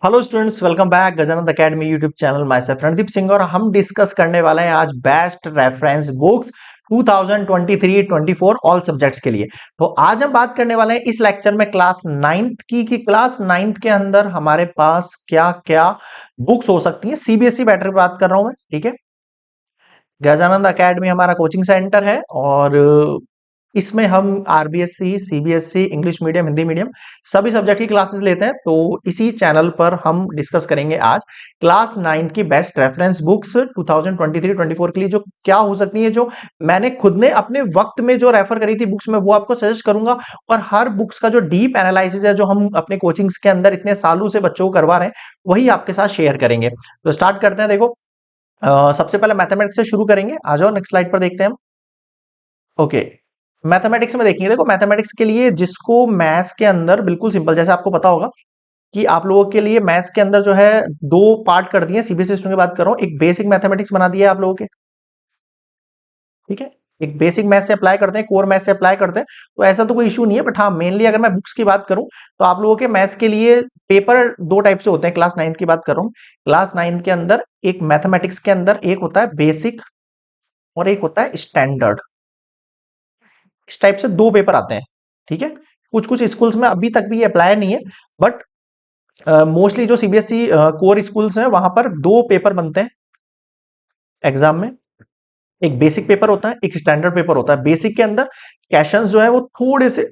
Hello students, welcome back Gajanand academy YouTube channel. My self Randeep Singh और हम discuss करने वाले हैं आज best reference books 2023-24 all subjects के लिए। तो आज हम बात करने वाले हैं इस लेक्चर में क्लास नाइन्थ की कि क्लास नाइन्थ के अंदर हमारे पास क्या क्या बुक्स हो सकती हैं। सीबीएसई बैटर बात कर रहा हूं मैं, ठीक है। गजानंद एकेडमी हमारा कोचिंग सेंटर है और इसमें हम RBSC, CBSE, English medium, Hindi medium सभी सब्जेक्ट की क्लासेस लेते हैं। तो इसी चैनल पर हम डिस्कस करेंगे आज क्लास नाइन्थ की बेस्ट रेफरेंस बुक्स 2023-24 के लिए जो क्या हो सकती है, जो मैंने खुद ने अपने वक्त में जो रेफर करी थी बुक्स में, वो आपको सजेस्ट करूंगा। और हर बुक्स का जो डीप एनालिसिस है, जो हम अपने कोचिंग्स के अंदर इतने सालों से बच्चों को करवा रहे हैं, वही आपके साथ शेयर करेंगे। तो स्टार्ट करते हैं। देखो, सबसे पहले मैथमेटिक्स से शुरू करेंगे। आ जाओ नेक्स्ट स्लाइड पर देखते हैं हम। ओके, मैथमेटिक्स में देखिए। देखो, मैथमेटिक्स के लिए जिसको मैथ्स के अंदर बिल्कुल सिंपल, जैसे आपको पता होगा कि आप लोगों के लिए मैथ्स के अंदर जो है दो पार्ट कर दिए। सीबीएसई सिस्टम की बात कर रहा हूं, एक बेसिक मैथमेटिक्स बना दिया है आप लोगों के, ठीक है। एक बेसिक मैथ से अप्लाई करते हैं, कोर मैथ से अप्लाई करते हैं, तो ऐसा तो कोई इशू नहीं है। बट हाँ, मेनली अगर मैं बुक्स की बात करूं तो आप लोगों के मैथ्स के लिए पेपर दो टाइप से होते हैं। क्लास नाइन्थ की बात कर रहा हूं। क्लास नाइन्थ के अंदर एक मैथमेटिक्स के अंदर एक होता है बेसिक और एक होता है स्टैंडर्ड। इस टाइप से दो पेपर आते हैं, ठीक है। कुछ कुछ स्कूल्स में अभी तक भी ये अप्लाई नहीं है, बट मोस्टली जो सीबीएसई कोर स्कूल्स हैं वहां पर दो पेपर बनते हैं एग्जाम में। एक बेसिक पेपर होता है, एक स्टैंडर्ड पेपर होता है। बेसिक के अंदर क्वेश्चंस जो है वो थोड़े से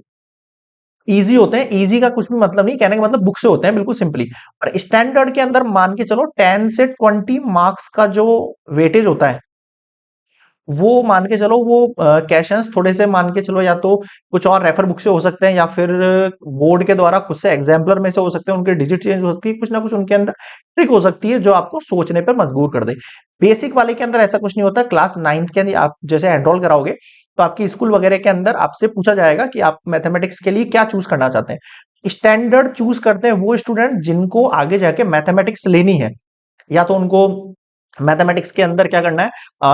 इजी होते हैं। इजी का कुछ भी मतलब नहीं, कहने का मतलब बुक से होते हैं बिल्कुल सिंपली। और स्टैंडर्ड के अंदर मान के चलो 10 से 20 मार्क्स का जो वेटेज होता है, वो मान के चलो वो क्वेश्चंस थोड़े से मान के चलो, या तो कुछ और रेफर बुक से हो सकते हैं, या फिर बोर्ड के द्वारा खुद से एग्जाम्पलर में से हो सकते हैं। उनके डिजिट चेंज हो सकती है, कुछ ना कुछ उनके अंदर ट्रिक हो सकती है जो आपको सोचने पर मजबूर कर दे। बेसिक वाले के अंदर ऐसा कुछ नहीं होता। क्लास नाइन्थ के अंदर आप जैसे एनरोल कराओगे तो आपकी स्कूल वगैरह के अंदर आपसे पूछा जाएगा कि आप मैथमेटिक्स के लिए क्या चूज करना चाहते हैं। स्टैंडर्ड चूज करते हैं वो स्टूडेंट जिनको आगे जाके मैथमेटिक्स लेनी है, या तो उनको मैथमेटिक्स के अंदर क्या करना है,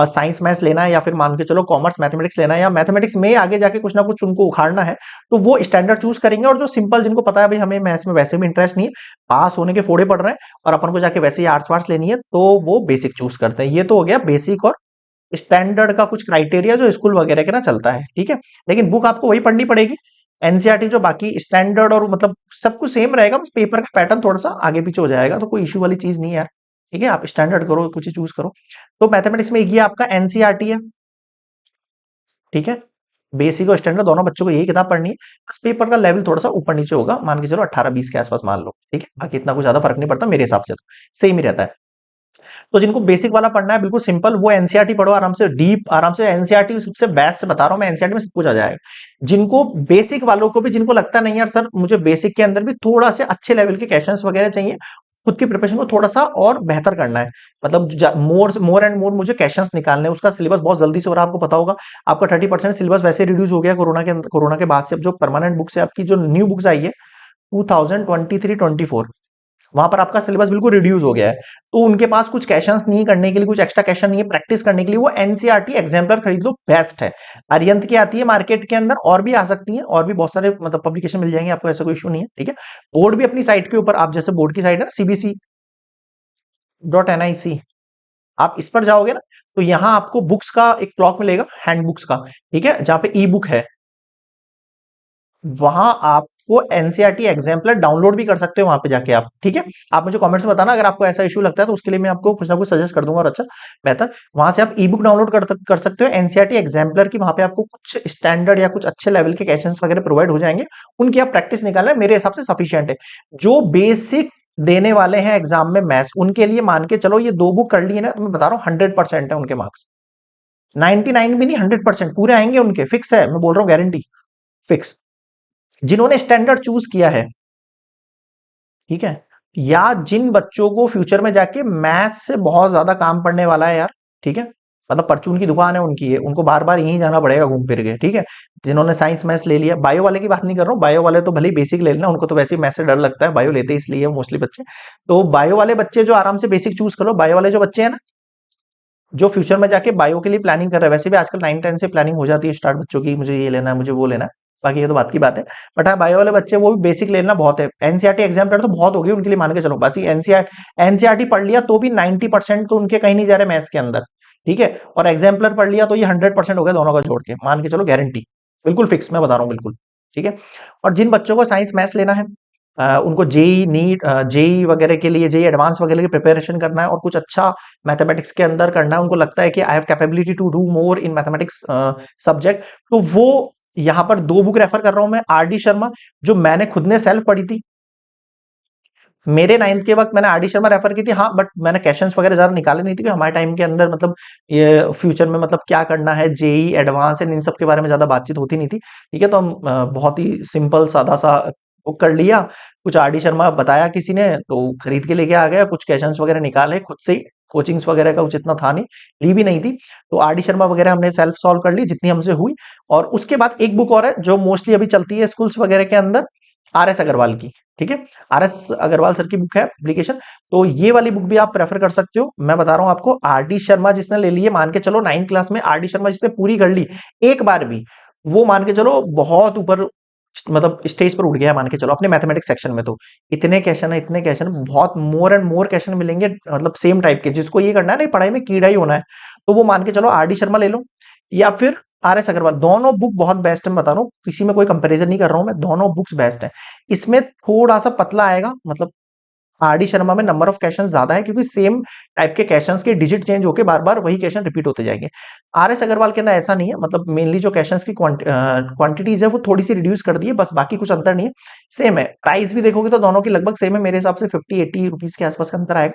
साइंस मैथ्स लेना है, या फिर मान के चलो कॉमर्स मैथमेटिक्स लेना है, या मैथमेटिक्स में आगे जाके कुछ ना कुछ उनको उखाड़ना है, तो वो स्टैंडर्ड चूज करेंगे। और जो सिंपल, जिनको पता है भाई हमें मैथ्स में वैसे भी इंटरेस्ट नहीं है, पास होने के फोड़े पड़ रहे हैं और अपन को जाके वैसे ही आर्ट्स वार्ट्स लेनी है, तो वो बेसिक चूज करते हैं। ये तो हो गया बेसिक और स्टैंडर्ड का कुछ क्राइटेरिया जो स्कूल वगैरह के ना चलता है, ठीक है। लेकिन बुक आपको वही पढ़नी पड़ेगी, एनसीईआरटी जो बाकी स्टैंडर्ड और मतलब सब कुछ सेम रहेगा, बस पेपर का पैटर्न थोड़ा सा आगे पीछे हो जाएगा, तो कोई इश्यू वाली चीज नहीं है, ठीक है। आप स्टैंडर्ड करो, कुछ ही चूज करो। तो मैथमेटिक्स में ये आपका एनसीईआरटी है, ठीक है। बेसिक और स्टैंडर्ड दोनों बच्चों को यही किताब पढ़नी है। बस पेपर का लेवल थोड़ा सा ऊपर नीचे होगा, मान के चलो 18-20 के आसपास मान लो, ठीक है। बाकी इतना कुछ ज्यादा फर्क नहीं पड़ता मेरे हिसाब से, तो सेम ही रहता है। तो जिनको बेसिक वाला पढ़ना है बिल्कुल सिंपल, वो एनसीईआरटी पढ़ो आराम से, डीप आराम से। एनसीईआरटी सबसे बेस्ट बता रहा हूं मैं, एनसीईआरटी में सब कुछ आ जाएगा। जिनको बेसिक वालों को भी, जिनको लगता नहीं यार सर मुझे बेसिक के अंदर भी थोड़ा से अच्छे लेवल के क्वेश्चंस वगैरह चाहिए, खुद की प्रिपरेशन को थोड़ा सा और बेहतर करना है, मतलब मोर मोर एंड मोर मुझे क्वेश्चंस निकालने हैं। उसका सिलेबस बहुत जल्दी से हो रहा है, आपको पता होगा। आपका 30% सिलेबस वैसे रिड्यूस हो गया कोरोना के बाद से। अब जो परमानेंट बुक्स है आपकी, जो न्यू बुक्स आई है 2023-24, वहां पर आपका सिलेबस बिल्कुल रिड्यूस हो गया है। तो उनके पास कुछ क्वेश्चंस नहीं करने के लिए, कुछ एक्स्ट्रा क्वेश्चन नहीं है प्रैक्टिस करने के लिए, वो एनसीईआरटी एग्जाम्पलर खरीद लो, बेस्ट है। अरिहंत की आती है मार्केट के अंदर, और भी आ सकती है, और भी बहुत सारे मतलब पब्लिकेशन मिल जाएंगे आपको, ऐसा कोई इशू नहीं है, ठीक है। बोर्ड भी अपनी साइट के ऊपर, आप जैसे बोर्ड की साइट है cbc.nic, आप इस पर जाओगे ना, तो यहां आपको बुक्स का एक ब्लॉक मिलेगा, हैंड बुक्स का, ठीक है, जहां पे ई बुक है। वहां आपको एनसीईआरटी एग्जाम्पलर डाउनलोड भी कर सकते हो वहां पे जाके आप, ठीक है। आप मुझे कमेंट्स में बताना अगर आपको ऐसा इशू लगता है, तो उसके लिए मैं आपको कुछ ना कुछ सजेस्ट कर दूंगा, और अच्छा बेहतर वहां से आप ई बुक डाउनलोड कर सकते हो एनसीईआरटी एग्जाम्पलर की। वहां पे आपको कुछ स्टैंडर्ड या कुछ अच्छे लेवल के क्वेश्चंस वगैरह प्रोवाइड हो जाएंगे, उनकी आप प्रैक्टिस निकालना, मेरे हिसाब से सफिशियंट है। जो बेसिक देने वाले हैं एग्जाम में मैथ्स, उनके लिए मान के चलो ये दो बुक कर ली है ना, तो मैं बता रहा हूँ 100% है उनके मार्क्स। 99 भी नहीं, 100% पूरे आएंगे उनके, फिक्स है, मैं बोल रहा हूँ, गारंटी फिक्स। जिन्होंने स्टैंडर्ड चूज किया है, ठीक है, या जिन बच्चों को फ्यूचर में जाके मैथ्स से बहुत ज्यादा काम पड़ने वाला है यार, ठीक है, मतलब परचून की दुकान है उनकी है, उनको बार बार यहीं जाना पड़ेगा घूम फिर के, ठीक है। जिन्होंने साइंस मैथ्स ले लिया, बायो वाले की बात नहीं कर रहा हूँ, बायो वाले तो भले ही बेसिक ले लेना, उनको तो वैसे ही मैथ्स से डर लगता है, बायो लेते इसलिए मोस्टली बच्चे। तो बायो वाले बच्चे जो आराम से बेसिक चूज करो, बायो वाले जो बच्चे हैं ना, जो फ्यूचर में जाके बायो के लिए प्लानिंग कर रहे हैं, वैसे भी आजकल 9-10 से प्लानिंग हो जाती है स्टार्ट बच्चों की, मुझे ये लेना है, मुझे वो लेना है, बाकी ये तो बात की बात है। बट हाँ, बायो वाले बच्चे वो भी बेसिक लेना बहुत है। एनसीईआरटी एग्जाम पढ़ तो बहुत हो गई उनके लिए, मान के चलो। बस एनसीईआरटी पढ़ लिया तो भी 90% तो उनके कहीं नहीं जा रहे मैथ्स के अंदर, ठीक है। और एग्जाम्पलर पढ़ लिया तो ये 100% हो गया दोनों का जोड़ के, मान के चलो गारंटी, बिल्कुल फिक्स, मैं बता रहा हूँ बिल्कुल, ठीक है। और जिन बच्चों को साइंस मैथ्स लेना है, उनको जेई नीट, जेई वगैरह के लिए, जेई एडवांस वगैरह की प्रिपरेशन करना है और कुछ अच्छा मैथमेटिक्स के अंदर करना है, उनको लगता है कि I have capability to do more in mathematics subject, तो वो यहाँ पर दो बुक रेफर कर रहा हूं मैं। आर डी शर्मा, जो मैंने खुद ने सेल्फ पढ़ी थी, मेरे 9th के वक्त मैंने आर डी शर्मा रेफर की थी। हाँ, बट मैंने क्वेश्चंस वगैरह ज्यादा निकाले नहीं थे कि हमारे टाइम के अंदर मतलब ये फ्यूचर में मतलब क्या करना है, जेई एडवांस इन सब के बारे में ज्यादा बातचीत होती नहीं थी, ठीक है। तो हम बहुत ही सिंपल सादा सा बुक कर लिया, कुछ आर डी शर्मा बताया किसी ने तो खरीद के लेके आ गया, कुछ क्वेश्चंस वगैरह निकाले खुद से ही, कोचिंग्स वगैरह का कुछ इतना था नहीं, ली भी नहीं थी, तो आर डी शर्मा वगैरह हमने सेल्फ सॉल्व कर ली जितनी हमसे हुई। और उसके बाद एक बुक और है जो मोस्टली अभी चलती है स्कूल्स वगैरह के अंदर, आर एस अग्रवाल की, ठीक है। आर एस अग्रवाल सर की बुक है एप्लीकेशन, तो ये वाली बुक भी आप प्रेफर कर सकते हो। मैं बता रहा हूं आपको, आर डी शर्मा जिसने ले ली है, मान के चलो 9th क्लास में आर डी शर्मा जिसने पूरी कर ली एक बार भी, वो मान के चलो बहुत ऊपर मतलब स्टेज पर उठ गया है, मान के चलो अपने मैथमेटिक्स सेक्शन में। तो इतने क्वेश्चन है, इतने क्वेश्चन, बहुत मोर एंड मोर क्वेश्चन मिलेंगे, मतलब सेम टाइप के, जिसको ये करना है ना पढ़ाई में कीड़ा ही होना है, तो वो मान के चलो आर डी शर्मा ले लो या फिर आर एस अग्रवाल। दोनों बुक बहुत बेस्ट है, मैं बता रहा हूँ, किसी में कोई कंपैरिजन नहीं कर रहा हूं मैं, दोनों बुक्स बेस्ट है। इसमें थोड़ा सा पतला आएगा, मतलब आर डी शर्मा में नंबर ऑफ क्वेश्चन ज्यादा है क्योंकि सेम टाइप के क्वेश्चंस के डिजिट चेंज होकर बार बार वही क्वेश्चन रिपीट होते जाएंगे। आर एस अग्रवाल के अंदर ऐसा नहीं है, मतलब मेनली जो क्वेश्चंस की क्वांटिटीज है वो थोड़ी सी रिड्यूस कर दी है, बस बाकी कुछ अंतर नहीं है, सेम है। प्राइस भी देखोगे तो दोनों की लगभग सेम है, मेरे हिसाब से 50-80 रुपीज के आसपास का अंतर आएगा।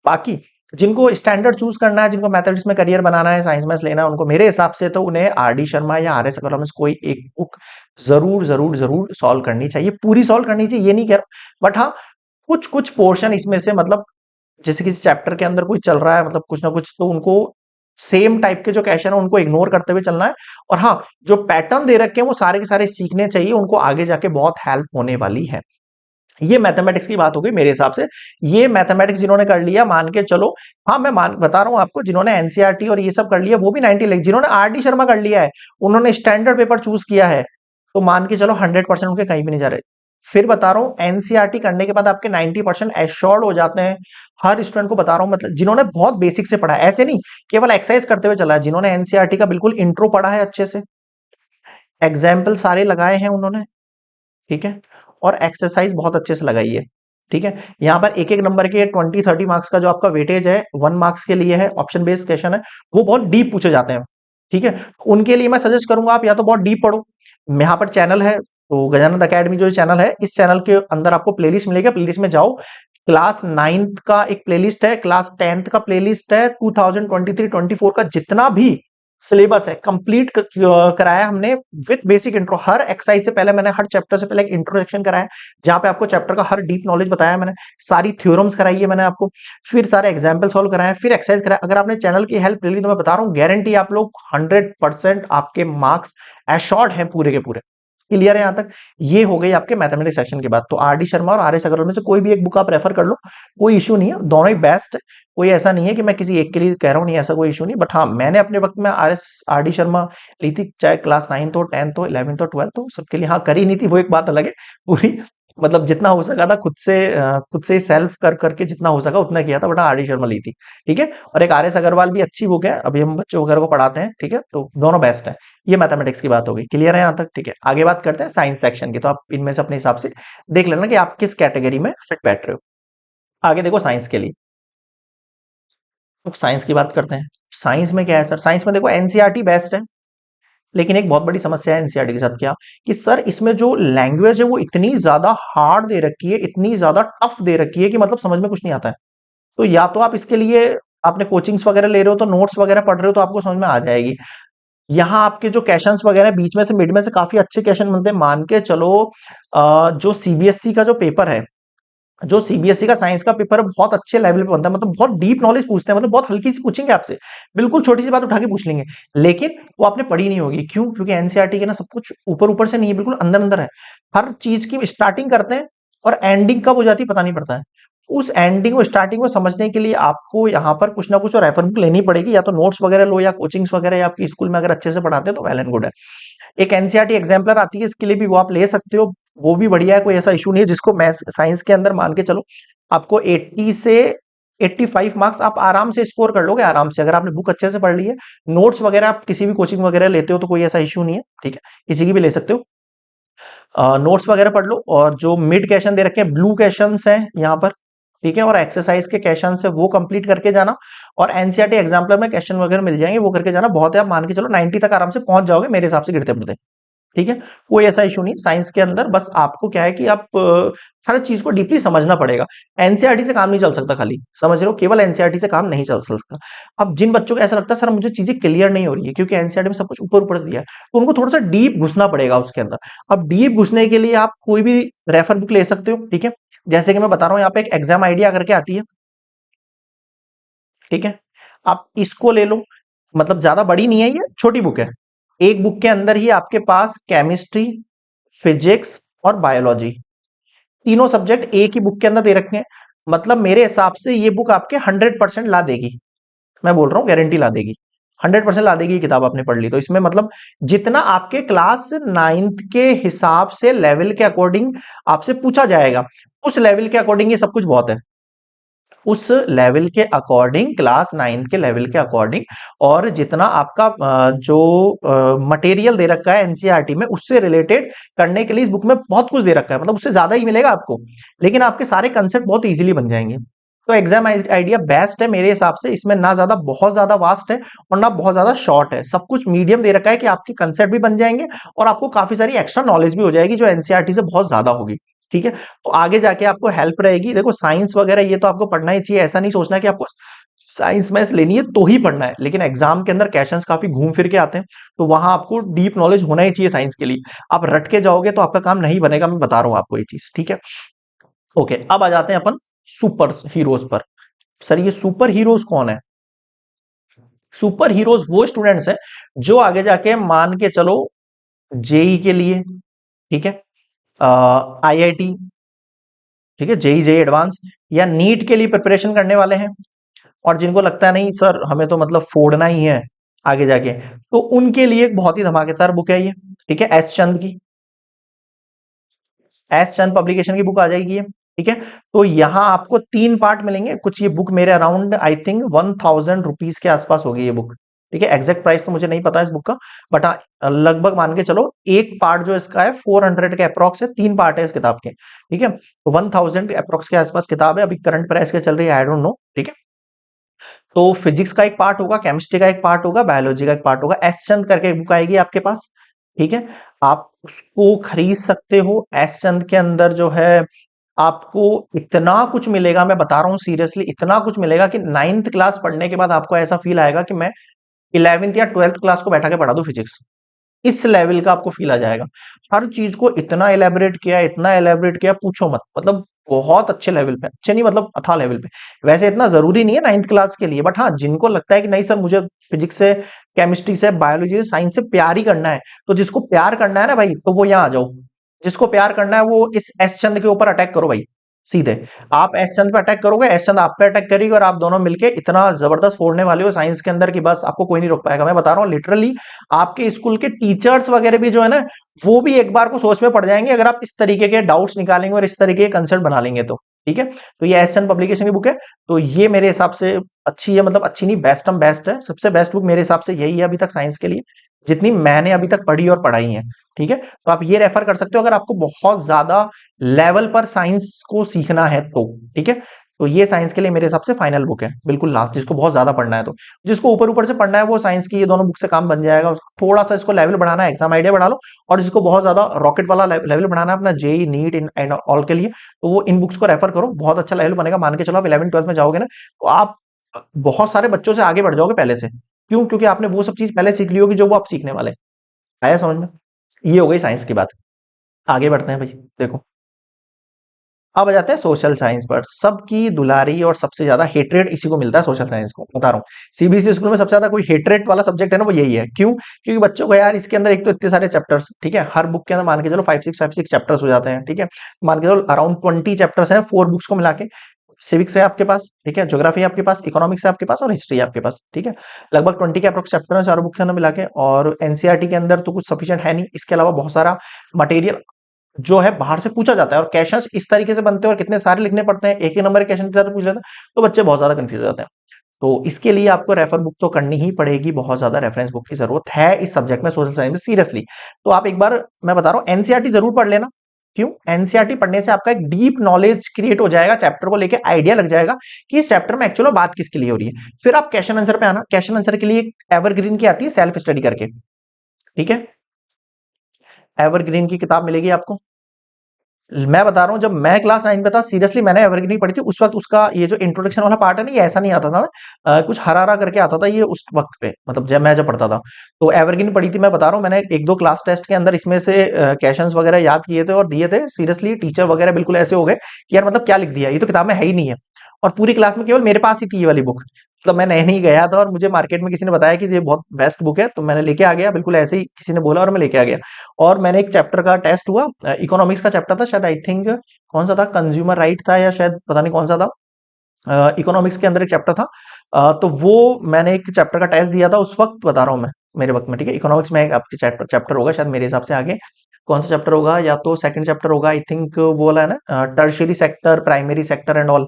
बाकी जिनको स्टैंडर्ड चूज करना है, जिनको मैथमेटिक्स में करियर बनाना है, साइंस मैथ्स लेना है, उनको मेरे हिसाब से तो उन्हें आर डी शर्मा या आर एस अग्रवाल में से कोई एक बुक जरूर जरूर जरूर सॉल्व करनी चाहिए, पूरी सॉल्व करनी चाहिए ये नहीं कह रहा, बट हाँ कुछ कुछ पोर्शन इसमें से, मतलब जैसे किसी चैप्टर के अंदर कोई चल रहा है, मतलब कुछ ना कुछ, तो उनको सेम टाइप के जो क्वेश्चन है उनको इग्नोर करते हुए चलना है। और हाँ, जो पैटर्न दे रखे हैं वो सारे के सारे सीखने चाहिए, उनको आगे जाके बहुत हेल्प होने वाली है। ये मैथमेटिक्स की बात हो गई मेरे हिसाब से। ये मैथमेटिक्स जिन्होंने कर लिया, मान के चलो, हाँ मैं मान बता रहा हूं आपको, जिन्होंने एनसीईआरटी और ये सब कर लिया वो भी 90 लग, जिन्होंने आर डी शर्मा कर लिया है, उन्होंने स्टैंडर्ड पेपर चूज किया है, तो मान के चलो 100% उनके कहीं भी नहीं जा रहे। फिर बता रहा हूं, एनसीईआरटी करने के बाद आपके 90% एश्योर्ड हो जाते हैं। हर स्टूडेंट को बता रहा हूं, मतलब जिन्होंने बहुत बेसिक से पढ़ा है, ऐसे नहीं केवल एक्सरसाइज करते हुए चला है, जिन्होंने एनसीईआरटी का बिल्कुल इंट्रो पढ़ा है अच्छे से, एग्जाम्पल सारे लगाए हैं उन्होंने, ठीक है, और एक्सरसाइज बहुत अच्छे से लगाई है, ठीक है। यहाँ पर एक एक नंबर के 20-30 मार्क्स का जो आपका वेटेज है, 1 मार्क्स के लिए है, ऑप्शन बेस्ड क्वेश्चन है, वो बहुत डीप पूछे जाते हैं, ठीक है। उनके लिए मैं सजेस्ट करूंगा आप या तो बहुत डीप पढ़ो, यहाँ पर चैनल है, तो गजानंद अकेडमी जो चैनल है, इस चैनल के अंदर आपको प्लेलिस्ट मिलेगा, प्लेलिस्ट में जाओ, क्लास 9th का एक प्लेलिस्ट है, क्लास 10th का प्लेलिस्ट है, 2023-24 का जितना भी सिलेबस है कंप्लीट कराया हमने with basic intro. Her exercise से पहले मैंने, हर चैप्टर से पहले एक इंट्रोडक्शन कराया, जहां पे आपको चैप्टर का हर डीप नॉलेज बताया मैंने, सारी थ्योरम्स कराई है मैंने आपको, फिर सारे एग्जाम्पल सॉल्व कराए, फिर एक्सरसाइज कराया। अगर आपने चैनल की हेल्प ले ली तो मैं बता रहा हूँ, गारंटी आप लोग 100% आपके मार्क्स एश्योर्ड हैं पूरे के पूरे। क्लियर है यहां तक? ये हो गई आपके मैथमेटिक्स सेक्शन की बात। तो आर डी शर्मा और आर एस अग्रवाल में से कोई भी एक बुक आप रेफर कर लो, कोई इशू नहीं है, दोनों ही बेस्ट है। कोई ऐसा नहीं है कि मैं किसी एक के लिए कह रहा हूँ, नहीं ऐसा कोई इशू नहीं। बट हाँ, मैंने अपने वक्त में आर डी शर्मा ली थी, चाहे क्लास 9th हो, 10th हो, 11th हो, 12th हो, सबके लिए। हाँ, करी नहीं थी वो एक बात अलग है, पूरी मतलब जितना हो सका था खुद से सेल्फ कर करके जितना हो सका उतना किया था, बट आर डी शर्मा ली थी, ठीक है। और एक आर एस अग्रवाल भी अच्छी बुक है, अभी हम बच्चों वगैरह को पढ़ाते हैं, ठीक है, तो दोनों बेस्ट है। ये मैथमेटिक्स की बात हो गई, क्लियर है यहाँ तक? ठीक है, आगे बात करते हैं साइंस सेक्शन की। तो आप इनमें से अपने हिसाब से देख लेना कि आप किस कैटेगरी में फिट बैठ रहे हो। आगे देखो साइंस के लिए, तो साइंस की बात करते हैं। साइंस में क्या है सर? साइंस में देखो एनसीईआरटी बेस्ट है, लेकिन एक बहुत बड़ी समस्या है एनसीईआरटी के साथ, क्या कि सर इसमें जो लैंग्वेज है वो इतनी ज्यादा हार्ड दे रखी है, इतनी ज्यादा टफ दे रखी है कि मतलब समझ में कुछ नहीं आता है। तो या तो आप इसके लिए आपने कोचिंग्स वगैरह ले रहे हो, तो नोट्स वगैरह पढ़ रहे हो, तो आपको समझ में आ जाएगी। यहाँ आपके जो क्वेश्चंस वगैरह बीच में से मिड में से काफी अच्छे क्वेश्चन बनते हैं, मान के चलो जो सीबीएसई का जो पेपर है, जो सीबीएसई का साइंस का पेपर है, बहुत अच्छे लेवल पे बनता है, मतलब बहुत डीप नॉलेज पूछते हैं, मतलब बहुत हल्की सी पूछेंगे आपसे, बिल्कुल छोटी सी बात उठा के पूछ लेंगे, लेकिन वो आपने पढ़ी नहीं होगी। क्यों? क्योंकि एनसीईआरटी के ना सब कुछ ऊपर ऊपर से नहीं है, बिल्कुल अंदर अंदर है। हर चीज की स्टार्टिंग करते हैं और एंडिंग कब हो जाती है पता नहीं पड़ता है। उस एंडिंग और स्टार्टिंग को समझने के लिए आपको यहाँ पर कुछ ना कुछ रेफर बुक लेनी पड़ेगी, या तो नोट्स वगैरह लो या कोचिंग्स वगैरह, या आपकी स्कूल में अगर अच्छे से पढ़ाते हैं तो वेल एंड गुड है। एक एनसीईआरटी एग्जाम्पलर आती है, इसके लिए भी वो आप ले सकते हो, वो भी बढ़िया है, कोई ऐसा इशू नहीं है। जिसको मैथ्स साइंस के अंदर मान के चलो आपको 80 से 85 मार्क्स आप आराम से स्कोर कर लोगे, आराम से, अगर आपने बुक अच्छे से पढ़ ली है। नोट्स वगैरह आप किसी भी कोचिंग वगैरह लेते हो तो कोई ऐसा इशू नहीं है, ठीक है, किसी की भी ले सकते हो। नोट्स वगैरह पढ़ लो, और जो मिड क्वेश्चन दे रखे हैं, ब्लू क्वेश्चंस हैं यहाँ पर, ठीक है, और एक्सरसाइज के क्वेश्चन है वो कंप्लीट करके जाना। और एनसीईआरटी एग्जाम्पलर में क्वेश्चन वगैरह मिल जाएंगे, वो करके जाना, बहुत है, आप मान के चलो 90 तक आराम से पहुंच जाओगे मेरे हिसाब से गिरते पड़ते, ठीक है। कोई ऐसा इशू नहीं साइंस के अंदर, बस आपको क्या है कि आप हर चीज को डीपली समझना पड़ेगा। एनसीईआरटी से काम नहीं चल सकता, खाली समझ रहे हो, केवल एनसीईआरटी से काम नहीं चल सकता। अब जिन बच्चों को ऐसा लगता है सर मुझे चीजें क्लियर नहीं हो रही है क्योंकि एनसीईआरटी में सब कुछ ऊपर ऊपर से दिया है, तो उनको थोड़ा सा डीप घुसना पड़ेगा उसके अंदर। अब डीप घुसने के लिए आप कोई भी रेफर बुक ले सकते हो, ठीक है। जैसे कि मैं बता रहा हूँ, यहाँ पे एक एग्जाम आइडिया करके आती है, ठीक है, आप इसको ले लो। मतलब ज्यादा बड़ी नहीं है, ये छोटी बुक है। एक बुक के अंदर ही आपके पास केमिस्ट्री, फिजिक्स और बायोलॉजी, तीनों सब्जेक्ट एक ही बुक के अंदर दे रखे हैं। मतलब मेरे हिसाब से ये बुक आपके 100% ला देगी, मैं बोल रहा हूँ गारंटी ला देगी, 100% ला देगी। ये किताब आपने पढ़ ली तो इसमें मतलब जितना आपके क्लास 9th के हिसाब से लेवल के अकॉर्डिंग आपसे पूछा जाएगा, उस लेवल के अकॉर्डिंग ये सब कुछ बहुत है, उस लेवल के अकॉर्डिंग, क्लास 9th के लेवल के अकॉर्डिंग। और जितना आपका जो मटेरियल दे रखा है एनसीईआरटी में उससे रिलेटेड करने के लिए इस बुक में बहुत कुछ दे रखा है, मतलब उससे ज्यादा ही मिलेगा आपको, लेकिन आपके सारे कंसेप्ट बहुत इजीली बन जाएंगे। तो एग्जाम आइडिया बेस्ट है मेरे हिसाब से, इसमें ना ज्यादा बहुत ज्यादा वास्ट है और ना बहुत ज्यादा शॉर्ट है, सब कुछ मीडियम दे रखा है कि आपके कंसेप्ट भी बन जाएंगे और आपको काफी सारी एक्स्ट्रा नॉलेज भी हो जाएगी जो एनसीईआरटी से बहुत ज्यादा होगी, ठीक है। तो आगे जाके आपको हेल्प रहेगी। देखो साइंस वगैरह ये तो आपको पढ़ना ही चाहिए, ऐसा नहीं सोचना कि आपको साइंस मैथ्स लेनी है तो ही पढ़ना है, लेकिन एग्जाम के अंदर क्वेश्चंस काफी घूम फिर के आते हैं, तो वहां आपको डीप नॉलेज होना ही चाहिए साइंस के लिए। आप रट के जाओगे तो आपका काम नहीं बनेगा, मैं बता रहा हूं आपको ये चीज, ठीक है। ओके, अब आ जाते हैं अपन सुपर हीरोज पर। सर ये सुपर हीरोज कौन है? सुपर हीरोज वो स्टूडेंट्स हैं जो आगे जाके मान के चलो जेई के लिए, ठीक है, आईआईटी, ठीक है, जेई जेई एडवांस या नीट के लिए प्रिपरेशन करने वाले हैं, और जिनको लगता है नहीं सर हमें तो मतलब फोड़ना ही है आगे जाके, तो उनके लिए एक बहुत ही धमाकेदार बुक है ये, ठीक है, एस चंद की, एस चंद पब्लिकेशन की बुक आ जाएगी ये, ठीक है। तो यहाँ आपको 3 पार्ट मिलेंगे कुछ, ये बुक मेरे अराउंड आई थिंक 1000 रुपीज के आसपास होगी ये बुक, ठीक है। एग्जैक्ट प्राइस तो मुझे नहीं पता इस बुक का, बट हाँ लगभग मान के चलो एक पार्ट जो इसका है 400 के अप्रॉक्स है, 3 पार्ट है इस किताब के, ठीक है। तो 1000 अप्रॉक्स के आसपास किताब है, अभी करंट प्राइस क्या चल रही है आई डोंट नो, ठीक है। तो फिजिक्स का एक पार्ट होगा, केमिस्ट्री का एक पार्ट होगा, बायोलॉजी का एक पार्ट होगा, एस चंद करके एक बुक आएगी आपके पास, ठीक है। आप उसको खरीद सकते हो। एस चंद के अंदर जो है आपको इतना कुछ मिलेगा, मैं बता रहा हूँ सीरियसली, इतना कुछ मिलेगा कि 9th क्लास पढ़ने के बाद आपको ऐसा फील आएगा कि मैं 11th या 12th क्लास को बैठा के पढ़ा दूं फिजिक्स, इस लेवल का आपको फील आ जाएगा। हर चीज को इतना एलेबरेट किया, इतना एलेबरेट किया, पूछो मत, मतलब बहुत अच्छे लेवल पे, अच्छे नहीं मतलब अथाह लेवल पे। वैसे इतना जरूरी नहीं है 9th क्लास के लिए, बट हाँ जिनको लगता है कि नहीं सर मुझे फिजिक्स से, केमिस्ट्री से, बायोलॉजी से, साइंस से प्यार ही करना है, तो जिसको प्यार करना है ना भाई, तो वो यहाँ आ जाओ। जिसको प्यार करना है वो इस एस चंद के ऊपर अटैक करो भाई, सीधे। आप एस चंद पे अटैक करोगे, एस चंद आप पे अटैक करेगी, और आप दोनों मिलके इतना जबरदस्त फोड़ने वाले हो साइंस के अंदर की बस आपको कोई नहीं रोक पाएगा। मैं बता रहा हूँ लिटरली, आपके स्कूल के टीचर्स वगैरह भी जो है ना, वो भी एक बार को सोच में पड़ जाएंगे अगर आप इस तरीके के डाउट्स निकालेंगे और इस तरीके के कंसेप्ट बना लेंगे तो, ठीक है। तो ये एस चंद पब्लिकेशन की बुक है, तो ये मेरे हिसाब से अच्छी है, मतलब अच्छी नहीं, बेस्ट है, सबसे बेस्ट बुक मेरे हिसाब से यही है अभी तक साइंस के लिए, जितनी मैंने अभी तक पढ़ी और पढ़ाई है, ठीक है। तो आप ये रेफर कर सकते हो अगर आपको बहुत ज्यादा लेवल पर साइंस को सीखना है तो, ठीक है। तो ये साइंस के लिए मेरे हिसाब से फाइनल बुक है, बिल्कुल लास्ट, जिसको बहुत ज्यादा पढ़ना है तो। जिसको ऊपर ऊपर से पढ़ना है वो साइंस की ये दोनों बुक से काम बन जाएगा, थोड़ा सा इसको लेवल बढ़ाना है, एग्जाम आइडिया बढ़ा लो। और जिसको बहुत ज्यादा रॉकेट वाला लेवल बढ़ाना है अपना जेई नीट एंड ऑल के लिए, तो वो इन बुक्स को रेफर करो, बहुत अच्छा लेवल बनेगा। मान के चलो आप 11th 12th में जाओगे ना, तो आप बहुत सारे बच्चों से आगे बढ़ जाओगे पहले से, क्यों? क्योंकि आपने वो सब चीज पहले सीख ली होगी जो वो आप सीखने वाले हैं। आया समझ में? ये हो गई साइंस की बात। आगे बढ़ते हैं भाई, देखो अब आ जाते हैं सोशल साइंस पर। सबकी दुलारी और सबसे ज्यादा हेट्रेड इसी को मिलता है, सोशल साइंस को, बता रहा हूँ। सीबीएसई स्कूल में सबसे ज्यादा कोई हेट्रेड वाला सब्जेक्ट है ना, वो यही है। क्यों? क्योंकि बच्चों को यार इसके अंदर एक तो इतने सारे चैप्टर्स, ठीक है, हर बुक के अंदर मान के चलो 5 6 चैप्टर्स हो जाते हैं, ठीक है। मान के चलो अराउंड 20 चैप्टर्स हैं 4 बुक्स को मिला के। सिविक्स है आपके पास, ठीक है, ज्योग्राफी है आपके पास, इकोनॉमिक्स है आपके पास और हिस्ट्री है आपके पास, ठीक है। लगभग 20 के अप्रोक्स चैप्टर है चारों बुक के अंदर मिला के, और एनसीईआरटी के अंदर तो कुछ सफिशिएंट है नहीं, इसके अलावा बहुत सारा मटेरियल जो है बाहर से पूछा जाता है, और क्वेश्चंस इस तरीके से बनते हैं और कितने सारे लिखने पड़ते हैं, एक ही नंबर के क्वेश्चन की तरह पूछ लेते हैं, तो बच्चे बहुत ज्यादा कंफ्यूज हो जाते हैं। तो इसके लिए आपको रेफर बुक तो करनी ही पड़ेगी, बहुत ज्यादा रेफरेंस बुक की जरूरत है इस सब्जेक्ट में, सोशल साइंस में सीरियसली। तो आप एक बार, मैं बता रहा हूँ, एनसीईआरटी जरूर पढ़ लेना। क्यों? एनसीईआरटी पढ़ने से आपका एक डीप नॉलेज क्रिएट हो जाएगा, चैप्टर को लेके आइडिया लग जाएगा कि इस चैप्टर में एक्चुअली बात किसके लिए हो रही है। फिर आप क्वेश्चन आंसर पे आना, क्वेश्चन आंसर के लिए एवरग्रीन की आती है सेल्फ स्टडी करके, ठीक है, एवरग्रीन की किताब मिलेगी आपको। मैं बता रहा हूँ, जब मैं क्लास 9 में था, सीरियसली मैंने एवरग्रीन नहीं पढ़ी थी उस वक्त, उसका ये जो इंट्रोडक्शन वाला पार्ट है ना, ये ऐसा नहीं आता था ना, कुछ हरा हरा करके आता था ये उस वक्त पे, मतलब जब पढ़ता था। तो एवरग्रीन पढ़ी थी, मैं बता रहा हूँ, मैंने एक दो क्लास टेस्ट के अंदर इसमें से क्वेश्चंस वगैरह याद किए थे और दिए थे। सीरियसली टीचर वगैरह बिल्कुल ऐसे हो गए कि यार मतलब क्या लिख दिया, ये तो किताब में है ही नहीं है। और पूरी क्लास में केवल मेरे पास ही थी ये वाली बुक, मतलब मैं नहीं गया था और मुझे मार्केट में किसी ने बताया कि ये बहुत बेस्ट बुक है, तो मैंने लेके आ गया, बिल्कुल ऐसे ही किसी ने बोला और मैं लेके आ गया। और मैंने एक चैप्टर का टेस्ट हुआ, इकोनॉमिक्स का चैप्टर था शायद, आई थिंक कौन सा था, कंज्यूमर राइट था या शायद पता नहीं कौन सा था, इकोनॉमिक्स के अंदर एक चैप्टर था। तो वो मैंने एक चैप्टर का टेस्ट दिया था उस वक्त, बता रहा हूँ मैं, मेरे वक्त में, ठीक है। इकोनॉमिक्स में एक आपके चैप्टर चैप्टर होगा शायद, मेरे हिसाब से आगे कौन सा चैप्टर होगा, या तो सेकंड चैप्टर होगा आई थिंक, वो वाला है ना, tertiary sector, primary sector and all,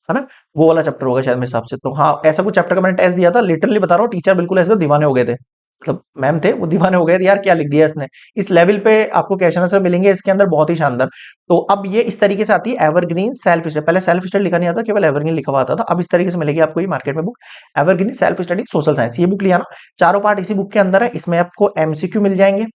है ना, वो वाला चैप्टर होगा शायद मेरे हिसाब से। तो हाँ, ऐसा कुछ चैप्टर का मैंने टेस्ट दिया था, लिटरली बता रहा हूँ, टीचर बिल्कुल ऐसे दीवाने हो गए थे, मतलब मैम थे वो दीवाने हो गए थे, यार क्या लिख दिया इसने, इस लेवल पे आपको क्वेश्चन आंसर मिलेंगे इसके अंदर, बहुत ही शानदार। तो अब ये इस तरीके से आती है एवरग्रीन सेल्फ स्टडी, पहले सेल्फ स्टडी लिखा नहीं आता, केवल एवरग्रीन लिखा हुआ आता था, अब इस तरीके से मिलेगी आपको ये मार्केट में book, evergreen self study social science, ये बुक लिया ना। चारों पार्ट इसी बुक के अंदर है, इसमें आपको एमसीक्यू मिल जाएंगे,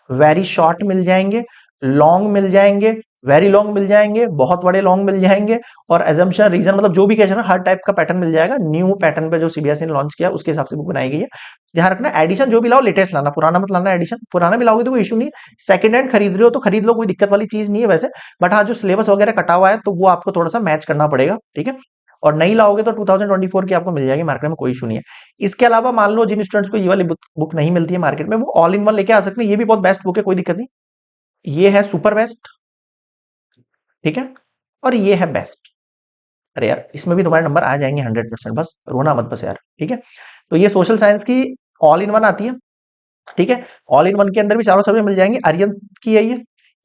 वेरी शॉर्ट मिल जाएंगे, लॉन्ग मिल जाएंगे, वेरी लॉन्ग मिल जाएंगे, बहुत बड़े लॉन्ग मिल जाएंगे, और एजम्पशन रीजन, मतलब जो भी क्वेश्चन है हर टाइप का पैटर्न मिल जाएगा, न्यू पैटर्न पे जो सीबीएसई ने लॉन्च किया उसके हिसाब से बुक बनाई गई है। ध्यान रखना, एडिशन जो भी लाओ लेटेस्ट लाना, पुराना मत लाना, एडिशन पुराना भी लाओगे तो कोई इशू नहीं है, सेकंड हैंड खरीद रहे हो तो खरीद लो, कोई दिक्कत वाली चीज नहीं है वैसे। बट हाँ, जो सिलेबस वगैरह कटा हुआ है तो वो आपको थोड़ा सा मैच करना पड़ेगा, ठीक है। और नहीं लाओगे तो 2024 की आपको मिल जाएगी मार्केट में, कोई इशू नहीं है। इसके अलावा मान लो जिन स्टूडेंट्स को ये वाली बुक नहीं मिलती है मार्केट में, वो ऑल इन वन लेके आ सकते हैं, ये भी बहुत बेस्ट बुक है, कोई दिक्कत नहीं। ये है सुपर बेस्ट, ठीक है, और ये है बेस्ट। अरे यार, इसमें भी तुम्हारे नंबर आ जाएंगे 100%, बस रोना मत बस यार, ठीक है। तो ये सोशल साइंस की ऑल इन वन आती है, ठीक है। ऑल इन वन के अंदर भी चारों सब्जेक्ट मिल जाएंगे, आर्यन की है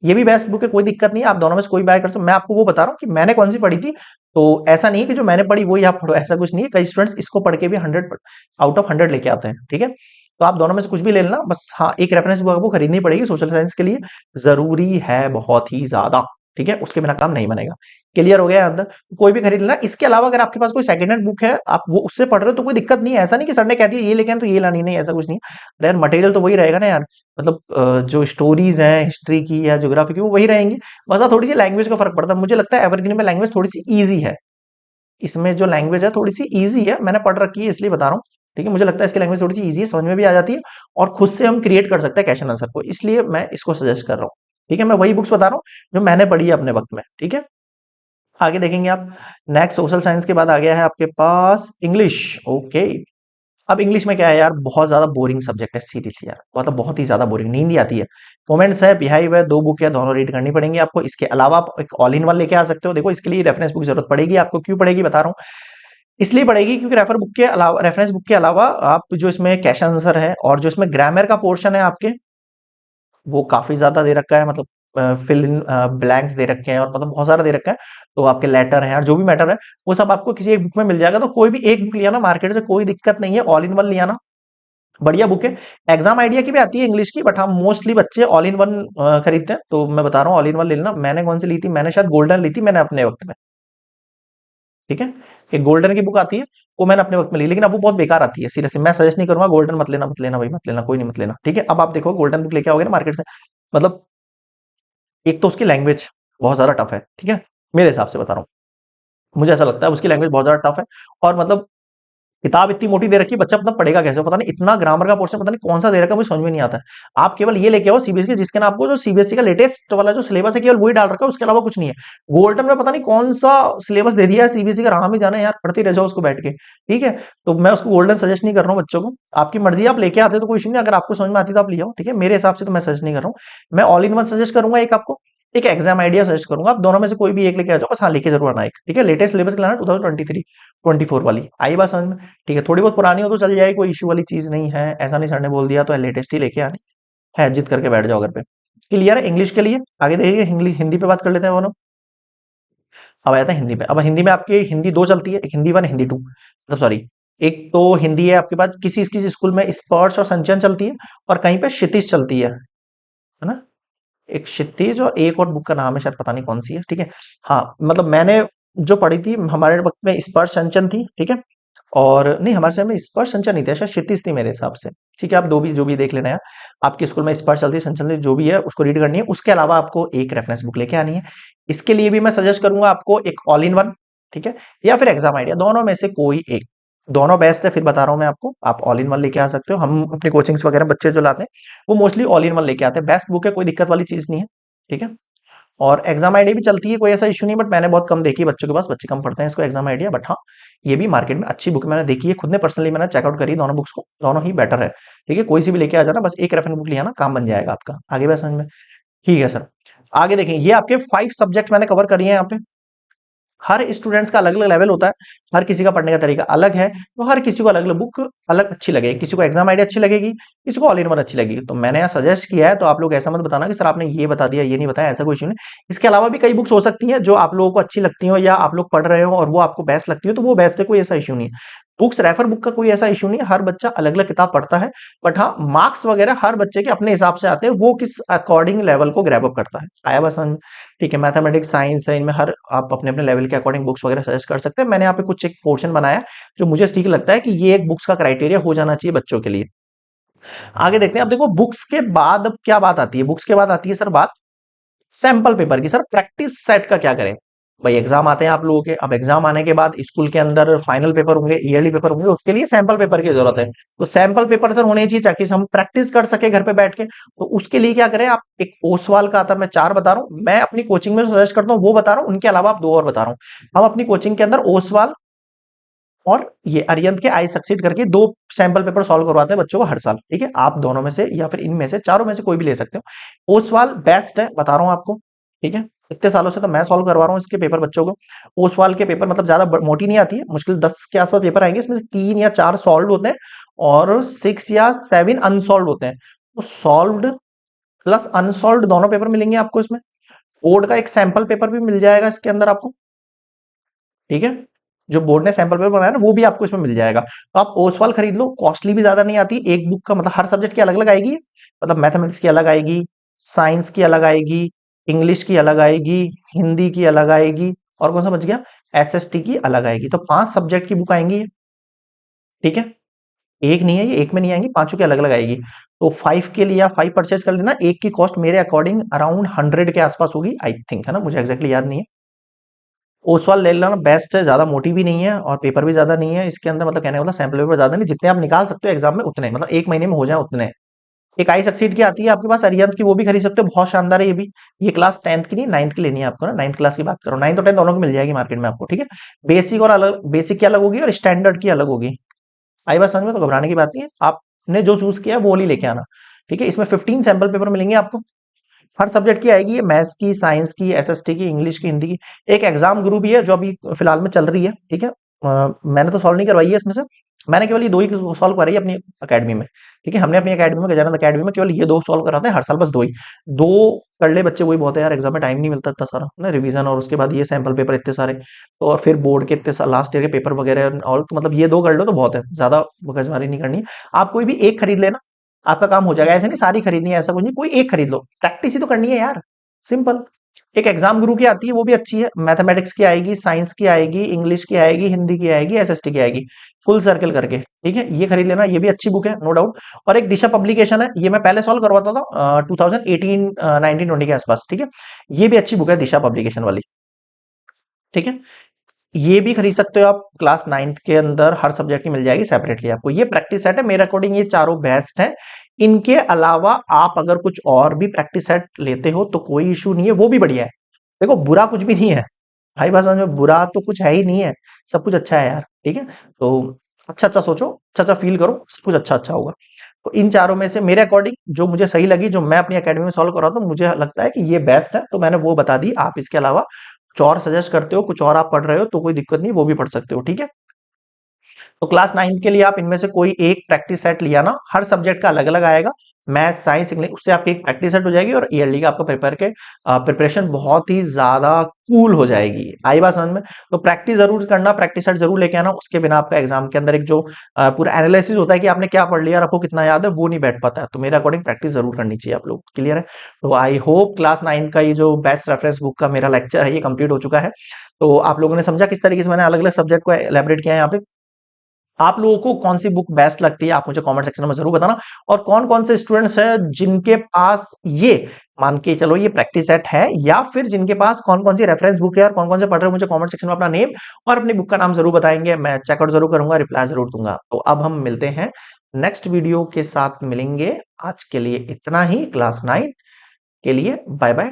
ये भी बेस्ट बुक है, कोई दिक्कत नहीं है, आप दोनों में से कोई बाय कर सकते हो। मैं आपको वो बता रहा हूँ कि मैंने कौन सी पढ़ी थी, तो ऐसा नहीं है कि जो मैंने पढ़ी वही आप पढ़ो, ऐसा कुछ नहीं है, कई स्टूडेंट्स इसको पढ़ के भी 100 आउट ऑफ 100 लेके आते हैं, ठीक है। तो आप दोनों में से कुछ भी ले लेना, बस हाँ, एक रेफरेंस बुक आपको खरीदनी पड़ेगी सोशल साइंस के लिए, जरूरी है बहुत ही ज्यादा, ठीक है, उसके बिना काम नहीं बनेगा। क्लियर हो गया अंदर? कोई भी खरीद लेना। इसके अलावा अगर आपके पास कोई सेकंड हैंड बुक है, आप वो उससे पढ़ रहे हो तो कोई दिक्कत नहीं है, ऐसा नहीं कि सर ने कह दिया ये लेके आए तो ये लानी नहीं, ऐसा कुछ नहीं है। अरे यार, मटेरियल तो वही रहेगा ना यार, मतलब जो स्टोरीज हैं हिस्ट्री की या ज्योग्राफी की वो वही रहेंगी, बस हाँ, थोड़ी सी लैंग्वेज का फर्क पड़ता है। मुझे लगता है एवरग्रीन में लैंग्वेज थोड़ी सी ईजी है, इसमें जो लैंग्वेज है थोड़ी सी ईजी है, मैंने पढ़ रखी है इसलिए बता रहा हूँ, ठीक है। मुझे लगता है इसकी लैंग्वेज थोड़ी सी ईजी है, समझ में भी आ जाती है, और खुद से हम क्रिएट कर सकते हैं क्वेश्चन आंसर को, इसलिए मैं इसको सजेस्ट कर रहा हूँ, ठीक है। मैं वही बुक्स बता रहा हूँ जो मैंने पढ़ी है अपने वक्त में, ठीक है। आगे देखेंगे आप, नेक्स्ट सोशल साइंस के बाद आ गया है आपके पास इंग्लिश, ओके। अब इंग्लिश में क्या है यार, बहुत ज्यादा बोरिंग सब्जेक्ट है सीरियसली यार, मतलब बहुत ही ज्यादा बोरिंग, नींद ही आती है। मोमेंट्स है, बिहाइव है, दो बुक है, दोनों रीड करनी पड़ेंगी आपको। इसके अलावा आप एक ऑल इन वन लेके आ सकते हो, देखो इसके लिए रेफरेंस बुक की जरूरत पड़ेगी आपको, क्यों पड़ेगी बता रहा हूँ। इसलिए पड़ेगी क्योंकि रेफरेंस बुक के अलावा आप जो इसमें क्वेश्चन आंसर है और जो इसमें ग्रामर का पोर्शन है आपके, वो काफी ज्यादा दे रखा है, मतलब फिल इन ब्लैंक्स दे रखे हैं, और मतलब बहुत सारा दे रखा है। तो आपके लेटर हैं और जो भी मैटर है वो सब आपको किसी एक बुक में मिल जाएगा, तो कोई भी एक बुक लिया ना मार्केट से, कोई दिक्कत नहीं है, ऑल इन वन लिया ना, बढ़िया बुक है। एग्जाम आइडिया की भी आती है इंग्लिश की, बट हम मोस्टली बच्चे ऑल इन वन खरीदते हैं, तो मैं बता रहा हूँ ऑल इन वन ले लेना। मैंने कौन सी ली थी, मैंने शायद गोल्डन ली थी मैंने अपने वक्त में, ठीक है। एक गोल्डन की बुक आती है, वो मैंने अपने वक्त में ली, लेकिन अब वो बहुत बेकार आती है सीरियसली, मैं सजेस्ट नहीं करूंगा, गोल्डन मत लेना, मत लेना भाई, मत लेना, कोई नहीं, मत लेना, ठीक है। अब आप देखो गोल्डन बुक लेके आओगे ना मार्केट से, मतलब एक तो उसकी लैंग्वेज बहुत ज्यादा टफ है, ठीक है, मेरे हिसाब से बता रहा हूँ, मुझे ऐसा लगता है उसकी लैंग्वेज बहुत ज्यादा टफ है। और मतलब किताब इतनी मोटी दे रखी है, बच्चा अपना पढ़ेगा कैसे, पता नहीं, इतना ग्रामर का पोर्शन पता नहीं कौन सा दे रखा है, मुझे समझ में नहीं आता है। आप केवल ये लेके आओ सीबीएसई का, जिसके ना आपको जो सीबीएसई का लेटेस्ट वाला जो सिलेबस है केवल वही डाल रखा है, उसके अलावा कुछ नहीं है। गोल्डन में पता नहीं कौन सा सिलेबस दे दिया है सीबीएसई का, रहा भी जाना है यार, पढ़ते रह जाओ उसको बैठ के, ठीक है। तो मैं उसको गोल्डन सजेस्ट नहीं कर रहा हूँ बच्चों को, आपकी मर्जी, आप लेके आते तो कोई इशू नहीं, अगर आपको समझ में आती तो आप ले आओ, ठीक है। मेरे हिसाब से तो मैं सजेस्ट नहीं कर रहा हूँ, मैं ऑल इन वन सजेस्ट करूंगा एक आपको, एक एग्जाम आइडिया सजेस्ट करूंगा, आप दोनों में से कोई भी एक लेके आ जाओ बस, हाँ लेके जरूर आना एक, ठीक है। लेटेस्ट सिलेबस के लाना 2023 24 वाली, आई बात समझ में? ठीक है, थोड़ी बहुत पुरानी हो तो चल जाएगी, कोई इशू वाली चीज नहीं है, ऐसा नहीं सर ने बोल दिया तो लेटेस्ट ही लेके आनी है, जिद करके बैठ जाओ घर पे। क्लियर है इंग्लिश के लिए? आगे देखिए हिंदी पे बात कर लेते हैं दोनों। अब आया था हिंदी पे। अब हिंदी में आपकी हिंदी दो चलती है, एक हिंदी वन हिंदी टू, मतलब सॉरी, एक तो हिंदी है आपके पास, किसी किसी स्कूल में स्पर्श और संचयन चलती है, और कहीं पे क्षितिज चलती है ना। एक क्षितिज और एक और बुक का नाम है शायद, पता नहीं कौन सी है, ठीक है। हाँ मतलब मैंने जो पढ़ी थी हमारे वक्त में स्पर्श संचयन थी, ठीक है। और नहीं, हमारे समय में स्पर्श संचयन नहीं था, शायद क्षितिज थी मेरे हिसाब से। ठीक है, आप दो भी जो भी देख लेना है, आपके स्कूल में स्पर्श चलती है संचयन चलती है, जो भी है उसको रीड करनी है। उसके अलावा आपको एक रेफरेंस बुक लेके आनी है। इसके लिए भी मैं सजेस्ट करूंगा आपको एक ऑल इन वन, ठीक है, या फिर एग्जाम आइडिया, दोनों में से कोई एक। दोनों बेस्ट है, फिर बता रहा हूं मैं आपको, आप ऑल इन वन लेके आ सकते हो। हम अपनी कोचिंग्स वगैरह बच्चे जो लाते हैं वो मोस्टली ऑल इन वन लेके आते हैं, बेस्ट बुक है, कोई दिक्कत वाली चीज नहीं है, ठीक है। और एग्जाम आइडिया भी चलती है, कोई ऐसा इशू नहीं, बट मैंने बहुत कम देखी बच्चों के पास, बच्चे कम पढ़ते हैं इसको एग्जाम आइडिया, बट हाँ ये भी मार्केट में अच्छी बुक मैंने देखी है, खुद ने पर्सनली मैंने चेकआउट करी दोनों बुक्स को, दोनों ही बेटर है, ठीक है। कोई सी भी लेके आ जाना, बस एक रेफरेंस बुक लिया ना काम बन जाएगा आपका, आगे बात समझ में? ठीक है सर। आगे देखें, ये आपके 5 सब्जेक्ट मैंने कवर करिए यहाँ पे। हर स्टूडेंट्स का अलग अलग लेवल होता है, हर किसी का पढ़ने का तरीका अलग है, तो हर किसी को अलग अलग बुक अलग अच्छी लगेगी, किसी को एग्जाम आइडिया अच्छी लगेगी, किसी को ऑल इन वन अच्छी लगेगी। तो मैंने यहाँ सजेस्ट किया है, तो आप लोग ऐसा मत बताना कि सर आपने ये बता दिया ये नहीं बताया, ऐसा कोई इशू नहीं। इसके अलावा भी कई बुक्स हो सकती हैं जो आप लोगों को अच्छी लगती हो, या आप लोग पढ़ रहे हो और वो आपको बेस्ट लगती हो, तो वो बेस्ट है, कोई ऐसा इशू नहीं है। बुक्स रेफर बुक का कोई ऐसा इशू नहीं है, हर बच्चा अलग अलग किताब पढ़ता है, बट हाँ मार्क्स वगैरह हर बच्चे के अपने हिसाब से आते हैं, वो किस अकॉर्डिंग लेवल को ग्रैब अप करता है, आया बस समझ में? ठीक है, मैथमेटिक्स साइंस है, इनमें हर आप अपने अपने लेवल के अकॉर्डिंग बुक्स वगैरह सजेस्ट कर सकते हैं। मैंने यहाँ पे कुछ एक पोर्शन बनाया है जो मुझे ठीक लगता है कि ये एक बुक्स का क्राइटेरिया हो जाना चाहिए बच्चों के लिए। आगे देखते हैं, अब देखो बुक्स के बाद अब क्या बात आती है, बुक्स के बाद आती है सर बात सैंपल पेपर की। सर प्रैक्टिस सेट का क्या करें? भाई एग्जाम आते हैं आप लोगों के, अब एग्जाम आने के बाद स्कूल के अंदर फाइनल पेपर होंगे, ईयरली पेपर होंगे, उसके लिए सैंपल पेपर की जरूरत है। तो सैंपल पेपर सर होने चाहिए ताकि हम प्रैक्टिस कर सके घर पे बैठ के। तो उसके लिए क्या करें, आप एक ओसवाल का आता है, मैं 4 बता रहा हूँ, मैं अपनी कोचिंग में सजेस्ट करता हूँ वो बता रहा हूँ, उनके अलावा आप 2 और बता रहा हूँ। हम अपनी कोचिंग के अंदर ओसवाल और ये अरिहंत के आई सक्सीड करके 2 सैंपल पेपर सॉल्व करवाते हैं बच्चों को हर साल, ठीक है। आप दोनों में से या फिर इनमें से चारों में से कोई भी ले सकते हो। ओसवाल बेस्ट है, बता रहा हूं आपको, ठीक है। इतने सालों से तो मैं सॉल्व करवा रहा हूँ इसके पेपर बच्चों को। ओसवाल के पेपर मतलब ज्यादा मोटी नहीं आती है, मुश्किल 10 के आसपास पेपर आएंगे, इसमें से 3 या 4 सॉल्व होते हैं और 6 या 7 अनसॉल्व होते हैं। तो सॉल्व्ड प्लस अनसॉल्व दोनों पेपर मिलेंगे आपको इसमें। बोर्ड का एक सैंपल पेपर भी मिल जाएगा इसके अंदर आपको, ठीक है। जो बोर्ड ने सैंपल पेपर बनाया ना वो भी आपको इसमें मिल जाएगा। तो आप ओसवाल खरीद लो, कॉस्टली भी ज्यादा नहीं आती, एक बुक का मतलब हर सब्जेक्ट की अलग अलग आएगी, मतलब मैथमेटिक्स की अलग आएगी, साइंस की अलग आएगी, इंग्लिश की अलग आएगी, हिंदी की अलग आएगी, और कौन सा बच गया, एसएसटी की अलग आएगी। तो 5 सब्जेक्ट की बुक आएंगी ये, ठीक है। एक नहीं है ये, एक में नहीं आएंगी, पांचों की अलग अलग आएगी। तो 5 के लिए आप 5 परचेज कर लेना, एक की कॉस्ट मेरे अकॉर्डिंग अराउंड 100 के आसपास होगी आई थिंक, है ना, मुझे एग्जैक्टली याद नहीं है। ओसवाल ले लेना बेस्ट है, ज्यादा मोटी भी नहीं है और पेपर भी ज्यादा नहीं है इसके अंदर, मतलब कहने वाला सैंपल पेपर ज्यादा नहीं, जितने आप निकाल सकते हो एग्जाम में उतने, मतलब एक महीने में हो जाए उतने। एक आई सक्सीड की आती है आपके पास अरिहंत की, वो भी खरीद सकते हो, बहुत शानदार है ये भी। ये क्लास 10th की नहीं, 9th की लेनी है आपको ना, 9th क्लास की बात करो, 9th और 10th दोनों की मिल जाएगी मार्केट में आपको, ठीक है। बेसिक और अलग, बेसिक की अलग होगी और स्टैंडर्ड की अलग होगी। आई बात समझ में? तो घबराने की बात नहीं है, आपने जो चूज किया वो वाली लेके आना, ठीक है। इसमें 15 सैंपल पेपर मिलेंगे आपको, हर सब्जेक्ट की आएगी, ये मैथ्स की, साइंस की, एसएसटी की, इंग्लिश की, हिंदी की। एक एग्जाम गुरु भी है जो अभी फिलहाल में चल रही है, ठीक है। मैंने तो सॉल्व नहीं करवाई है इसमें से, मैंने केवल ये 2 ही सॉल्व कराई है अपनी अकेडमी में, ठीक है। हमने अपनी अकेडमी में, गजानंद अकेडमी में केवल ये 2 सॉल्व कराते हैं हर साल, बस 2 ही। 2 कर ले बच्चे वही बहुत है यार, एग्जाम में टाइम नहीं मिलता इतना सारा ना, रिवीजन और उसके बाद ये सैंपल पेपर इतने सारे, तो और फिर बोर्ड के इतने लास्ट ईयर के पेपर वगैरह, और तो मतलब ये 2 कर लो तो बहुत है, ज्यादा बकचमारी नहीं करनी है। आप कोई भी एक खरीद लेना, आपका काम हो जाएगा, ऐसे नहीं सारी खरीदनी है ऐसा कुछ नहीं, कोई एक खरीद लो, प्रैक्टिस ही तो करनी है यार, सिंपल। एक एग्जाम गुरु की आती है वो भी अच्छी है, मैथमेटिक्स की आएगी, साइंस की आएगी, इंग्लिश की आएगी, हिंदी की आएगी, एसएसटी की आएगी, फुल सर्कल करके, ठीक है। ये खरीद लेना, ये भी अच्छी बुक है नो डाउट। और एक दिशा पब्लिकेशन है, ये मैं पहले सॉल्व करवाता था 2018 19 20 के आसपास, ठीक है। ये भी अच्छी बुक है दिशा पब्लिकेशन वाली, ठीक है। ये भी खरीद सकते हो आप, क्लास 9th के अंदर हर सब्जेक्ट की मिल जाएगी सेपरेटली आपको। ये प्रैक्टिस सेट है मेरे अकॉर्डिंग, ये चारों बेस्ट है। इनके अलावा आप अगर कुछ और भी प्रैक्टिस सेट लेते हो तो कोई इशू नहीं है, वो भी बढ़िया है। देखो बुरा कुछ भी नहीं है भाई, बात समझ में, बुरा तो कुछ है ही नहीं है, सब कुछ अच्छा है यार, ठीक है। तो अच्छा अच्छा सोचो, अच्छा अच्छा फील करो, सब कुछ अच्छा अच्छा होगा। तो इन चारों में से मेरे अकॉर्डिंग जो मुझे सही लगी, जो मैं अपनी एकेडमी में सॉल्व कर रहा था, मुझे लगता है कि ये बेस्ट है, तो मैंने वो बता दी। आप इसके अलावा कुछ और सजेस्ट करते हो, कुछ और आप पढ़ रहे हो, तो कोई दिक्कत नहीं, वो भी पढ़ सकते हो, ठीक है। तो क्लास 9 के लिए आप इनमें से कोई एक प्रैक्टिस सेट लिया ना, हर सब्जेक्ट का अलग अलग आएगा, मैथ साइंस इंग्लिश, उससे आपकी एक प्रैक्टिस सेट हो जाएगी और ईयरली का आपका प्रिपरेशन बहुत ही ज्यादा कूल हो जाएगी। आई बात समझ में? तो प्रैक्टिस जरूर करना, प्रैक्टिस सेट जरूर लेके आना, उसके बिना आपका एग्जाम के अंदर एक जो पूरा एनालिसिस होता है कि आपने क्या पढ़ लिया और आपको कितना याद है, वो नहीं बैठ पाता है। तो मेरे अकॉर्डिंग प्रैक्टिस जरूर करनी चाहिए आप लोग, क्लियर है? तो आई होप क्लास 9 का ये जो बेस्ट रेफरेंस बुक का मेरा लेक्चर है ये कंप्लीट हो चुका है। तो आप लोगों ने समझा किस तरीके से मैंने अलग अलग सब्जेक्ट को एलैबोरेट किया है यहाँ पे। आप लोगों को कौन सी बुक बेस्ट लगती है, आप मुझे कमेंट सेक्शन में जरूर बताना। और कौन कौन से स्टूडेंट्स हैं जिनके पास ये, मान के चलो, ये प्रैक्टिस सेट है, या फिर जिनके पास कौन कौन सी रेफरेंस बुक है और कौन कौन से पढ़ रहे हो, मुझे कमेंट सेक्शन में अपना नेम और अपनी बुक का नाम जरूर बताएंगे, मैं चेकआउट जरूर करूंगा, रिप्लाई जरूर दूंगा। तो अब हम मिलते हैं नेक्स्ट वीडियो के साथ, मिलेंगे। आज के लिए इतना ही, क्लास 9 के लिए बाय बाय।